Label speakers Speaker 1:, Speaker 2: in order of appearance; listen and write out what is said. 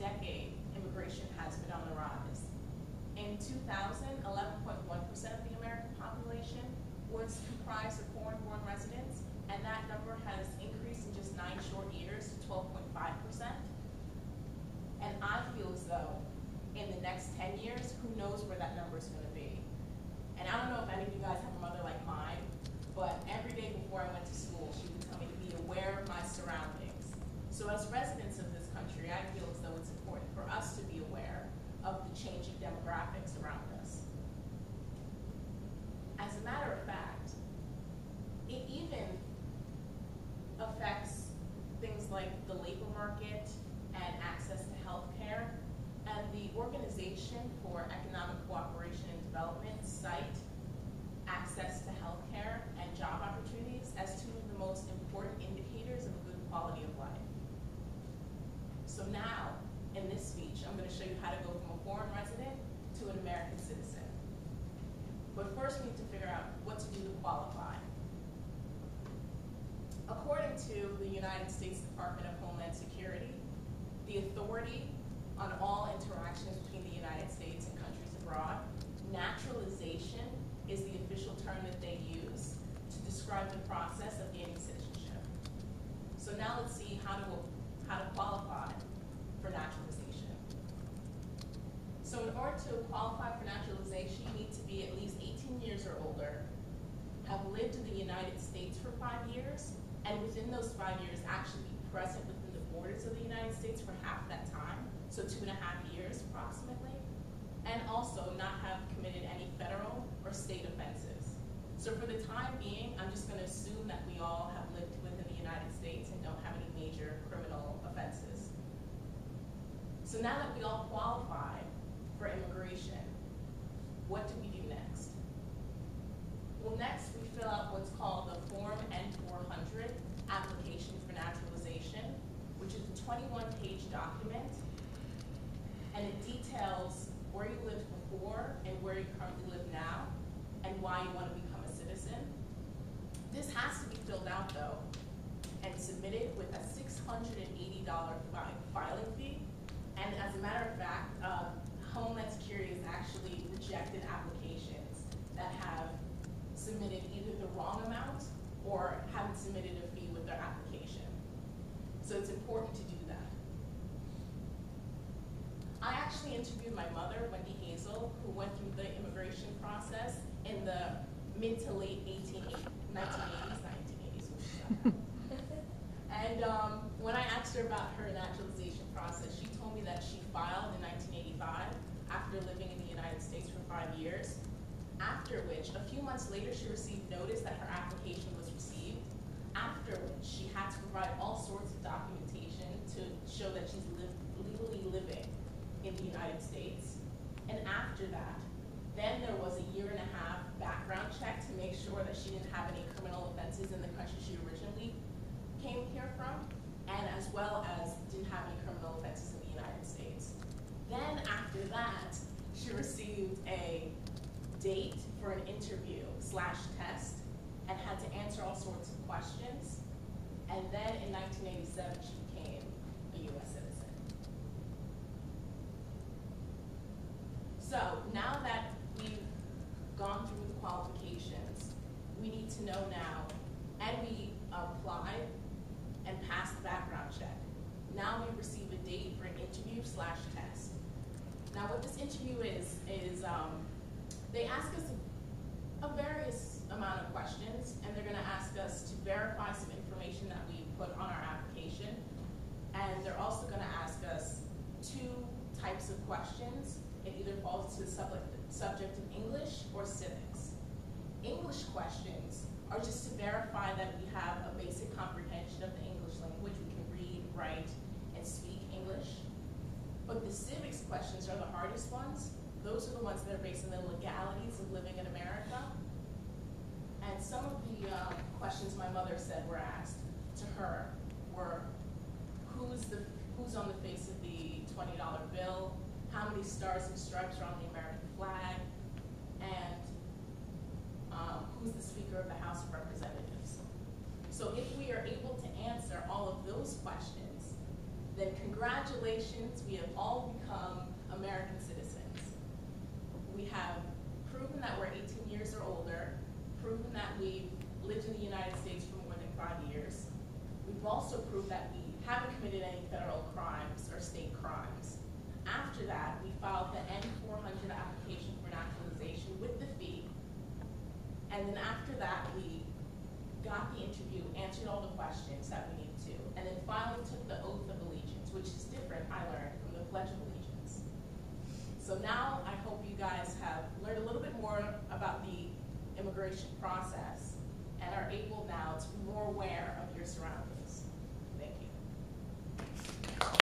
Speaker 1: decade, immigration has been on the rise. In 2000, 11.1% of the American population was comprised of foreign-born residents, and that number has increased in just 9 short years to 12.5%. And I feel as though in the next 10 years, who knows where that number is going to be. And I don't know if any of you guys have a mother like mine, but every day before I went to school, she would tell me to be aware of my surroundings. So as residents of this country, I feel as though it's important for us to be aware of the changing demographics around us. As a matter of fact, it even affects things like the labor market and access to health care. And the Organization for Economic Cooperation and Development cite access to health care and job opportunities as two of the most important indicators of a good quality of life. So now, in this speech, I'm going to show you how to go from a foreign resident to an American citizen. But first, we need to figure out what to do to qualify. According to the United States Department of Homeland Security, the authority on all interactions between the United States and countries abroad, naturalization is the official term that they use to describe the process of gaining citizenship. So now let's see how to qualify for naturalization. So in order to qualify for naturalization, you need to be at least 18 years or older, have lived in the United States for 5 years, and within those 5 years actually be present within the borders of the United States for half that time, so 2.5 years approximately, and also not have committed any federal or state offenses. So for the time being, I'm just going to assume that we all have lived within the United States and don't have any major criminal offenses. So now that we all qualify for immigration, what do we do next? Well, next we fill out what's called the Form N-400 application for naturalization, which is a 21-page document, and it details where you lived before and where you currently live now, and why you want to become a citizen. This has to be filled out, though, and submitted with a $680 filing fee. And as a matter of fact, Homeland Security has actually rejected applications that have submitted either the wrong amount or haven't submitted a fee with their application. So it's important to do that. I actually interviewed my mother, Wendy Hazel, who went through the immigration process in the mid to late 1980s. And when I asked her about her naturalization process, she told me that she filed in 1985 after living in the United States for 5 years, after which, a few months later, she received notice that her application was received, after which she had to provide all sorts of documentation to show that she's legally living in the United States. And after that, then there was a 1.5 year background check to make sure that she didn't have any criminal offenses in the country she originally came here from, and as well as didn't have any criminal offenses in the United States. Then after that, she received a date for an interview/test and had to answer all sorts of questions. And then in 1987, she became a U.S. citizen. So now that we've gone through the qualifications, we need to know now, and we applied and passed the background check. Now we receive a date for an interview/test. Now what this interview is they ask us a various amount of questions, and they're going to ask us to verify some information that we put on our application. And they're also going to ask us 2 types of questions. It either falls to the subject of English or civics. English questions are just to verify that we have a basic comprehension of the English language. We can read, write, and speak English. But the civics questions are the hardest ones. Those are the ones that are based on the legalities of living in America. And some of the questions my mother said were asked to her were, who's on the face of the $20 bill? How many stars and stripes are on the American flag? And who's the Speaker of the House of Representatives? So if we are able to answer all of those questions, then congratulations, we have all become American citizens. We have proven that we're 18 years or older, proven that we've lived in the United States for more than 5 years. We've also proved that we haven't committed any federal crimes or state crimes. After that, we filed the N-400 application for naturalization with the fee. And then after that, we got the interview, answered all the questions that we needed to, and then finally took the oath of allegiance, which is different, I learned, from the Pledge of Allegiance. So now I hope you guys have learned a little bit more about the immigration process and are able now to be more aware